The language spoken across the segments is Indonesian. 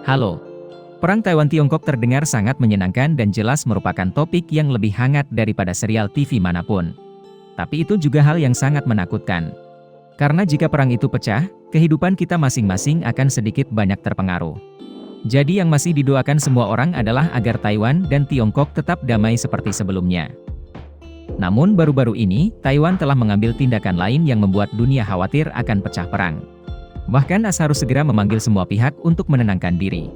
Halo. Perang Taiwan-Tiongkok terdengar sangat menyenangkan dan jelas merupakan topik yang lebih hangat daripada serial TV manapun. Tapi itu juga hal yang sangat menakutkan. Karena jika perang itu pecah, kehidupan kita masing-masing akan sedikit banyak terpengaruh. Jadi yang masih didoakan semua orang adalah agar Taiwan dan Tiongkok tetap damai seperti sebelumnya. Namun baru-baru ini, Taiwan telah mengambil tindakan lain yang membuat dunia khawatir akan pecah perang. Bahkan AS harus segera memanggil semua pihak untuk menenangkan diri.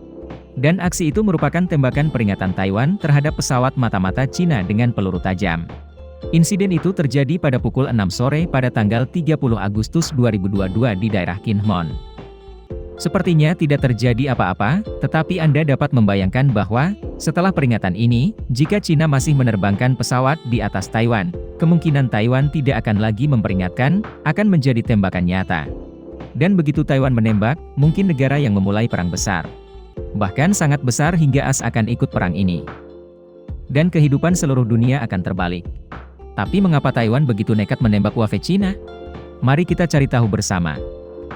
Dan aksi itu merupakan tembakan peringatan Taiwan terhadap pesawat mata-mata Cina dengan peluru tajam. Insiden itu terjadi pada pukul 6 sore pada tanggal 30 Agustus 2022 di daerah Kinmon. Sepertinya tidak terjadi apa-apa, tetapi Anda dapat membayangkan bahwa, setelah peringatan ini, jika Cina masih menerbangkan pesawat di atas Taiwan, kemungkinan Taiwan tidak akan lagi memperingatkan, akan menjadi tembakan nyata. Dan begitu Taiwan menembak, mungkin negara yang memulai perang besar. Bahkan sangat besar hingga AS akan ikut perang ini. Dan kehidupan seluruh dunia akan terbalik. Tapi mengapa Taiwan begitu nekat menembak Huawei Cina? Mari kita cari tahu bersama.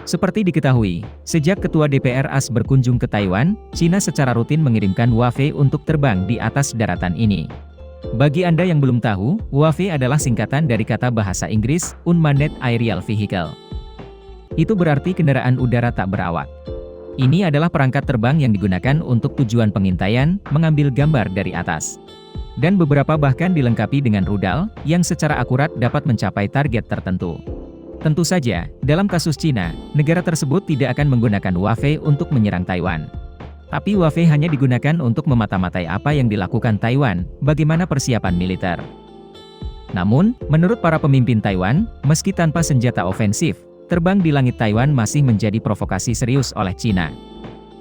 Seperti diketahui, sejak Ketua DPR AS berkunjung ke Taiwan, Cina secara rutin mengirimkan Huawei untuk terbang di atas daratan ini. Bagi Anda yang belum tahu, Huawei adalah singkatan dari kata bahasa Inggris, Unmanned Aerial Vehicle. Itu berarti kendaraan udara tak berawak. Ini adalah perangkat terbang yang digunakan untuk tujuan pengintaian, mengambil gambar dari atas. Dan beberapa bahkan dilengkapi dengan rudal, yang secara akurat dapat mencapai target tertentu. Tentu saja, dalam kasus Cina, negara tersebut tidak akan menggunakan Huawei untuk menyerang Taiwan. Tapi Huawei hanya digunakan untuk memata-matai apa yang dilakukan Taiwan, bagaimana persiapan militer. Namun, menurut para pemimpin Taiwan, meski tanpa senjata ofensif, terbang di langit Taiwan masih menjadi provokasi serius oleh Cina.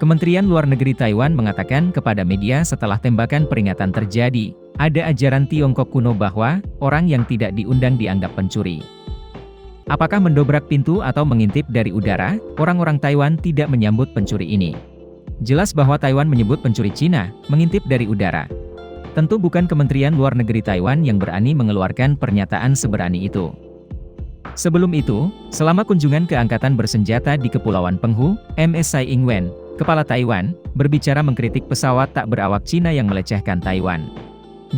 Kementerian Luar Negeri Taiwan mengatakan kepada media setelah tembakan peringatan terjadi, ada ajaran Tiongkok kuno bahwa, orang yang tidak diundang dianggap pencuri. Apakah mendobrak pintu atau mengintip dari udara, orang-orang Taiwan tidak menyambut pencuri ini. Jelas bahwa Taiwan menyebut pencuri Cina, mengintip dari udara. Tentu bukan Kementerian Luar Negeri Taiwan yang berani mengeluarkan pernyataan seberani itu. Sebelum itu, selama kunjungan ke Angkatan Bersenjata di Kepulauan Penghu, MS Tsai Ing-wen, kepala Taiwan, berbicara mengkritik pesawat tak berawak Cina yang melecehkan Taiwan.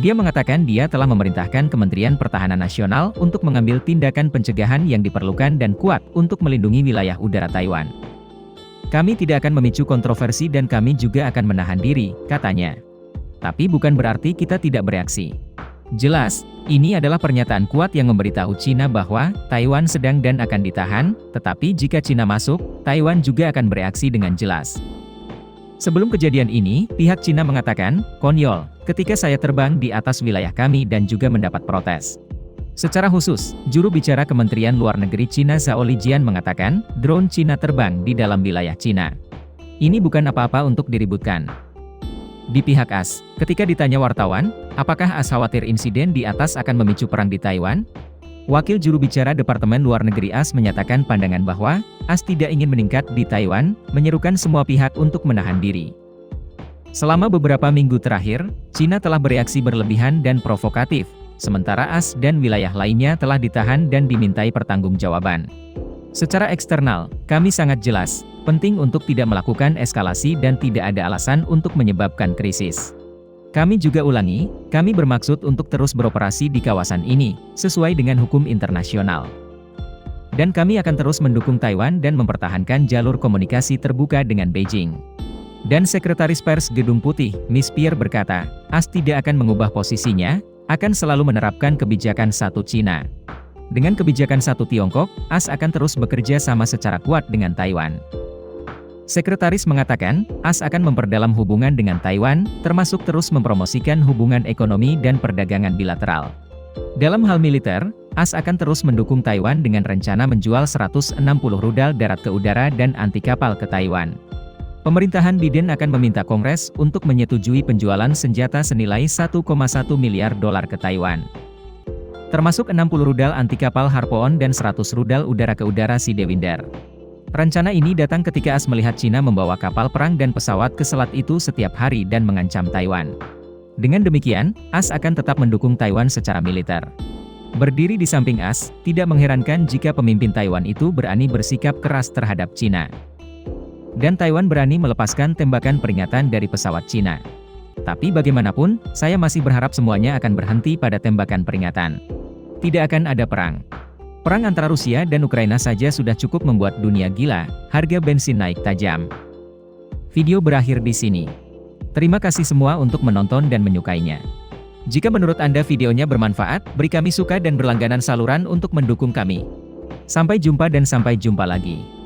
Dia mengatakan dia telah memerintahkan Kementerian Pertahanan Nasional untuk mengambil tindakan pencegahan yang diperlukan dan kuat untuk melindungi wilayah udara Taiwan. Kami tidak akan memicu kontroversi dan kami juga akan menahan diri, katanya. Tapi bukan berarti kita tidak bereaksi. Jelas, ini adalah pernyataan kuat yang memberitahu Cina bahwa Taiwan sedang dan akan ditahan, tetapi jika Cina masuk, Taiwan juga akan bereaksi dengan jelas. Sebelum kejadian ini, pihak Cina mengatakan, konyol, ketika saya terbang di atas wilayah kami dan juga mendapat protes. Secara khusus, juru bicara Kementerian Luar Negeri Cina Zhao Lijian mengatakan, drone Cina terbang di dalam wilayah Cina. Ini bukan apa-apa untuk diributkan. Di pihak AS, ketika ditanya wartawan, apakah AS khawatir insiden di atas akan memicu perang di Taiwan? Wakil juru bicara Departemen Luar Negeri AS menyatakan pandangan bahwa, AS tidak ingin meningkat di Taiwan, menyerukan semua pihak untuk menahan diri. Selama beberapa minggu terakhir, Cina telah bereaksi berlebihan dan provokatif, sementara AS dan wilayah lainnya telah ditahan dan dimintai pertanggungjawaban. Secara eksternal, kami sangat jelas, penting untuk tidak melakukan eskalasi dan tidak ada alasan untuk menyebabkan krisis. Kami juga ulangi, kami bermaksud untuk terus beroperasi di kawasan ini, sesuai dengan hukum internasional. Dan kami akan terus mendukung Taiwan dan mempertahankan jalur komunikasi terbuka dengan Beijing. Dan Sekretaris Pers Gedung Putih, Miss Pierre berkata, AS tidak akan mengubah posisinya, akan selalu menerapkan kebijakan satu Cina. Dengan kebijakan satu Tiongkok, AS akan terus bekerja sama secara kuat dengan Taiwan. Sekretaris mengatakan, AS akan memperdalam hubungan dengan Taiwan, termasuk terus mempromosikan hubungan ekonomi dan perdagangan bilateral. Dalam hal militer, AS akan terus mendukung Taiwan dengan rencana menjual 160 rudal darat ke udara dan anti kapal ke Taiwan. Pemerintahan Biden akan meminta Kongres untuk menyetujui penjualan senjata senilai 1,1 miliar dolar ke Taiwan. Termasuk 60 rudal anti kapal Harpoon dan 100 rudal udara ke udara Sidewinder. Rencana ini datang ketika AS melihat Cina membawa kapal perang dan pesawat ke selat itu setiap hari dan mengancam Taiwan. Dengan demikian, AS akan tetap mendukung Taiwan secara militer. Berdiri di samping AS, tidak mengherankan jika pemimpin Taiwan itu berani bersikap keras terhadap Cina. Dan Taiwan berani melepaskan tembakan peringatan dari pesawat Cina. Tapi bagaimanapun, saya masih berharap semuanya akan berhenti pada tembakan peringatan. Tidak akan ada perang. Perang antara Rusia dan Ukraina saja sudah cukup membuat dunia gila, harga bensin naik tajam. Video berakhir di sini. Terima kasih semua untuk menonton dan menyukainya. Jika menurut Anda videonya bermanfaat, beri kami suka dan berlangganan saluran untuk mendukung kami. Sampai jumpa dan sampai jumpa lagi.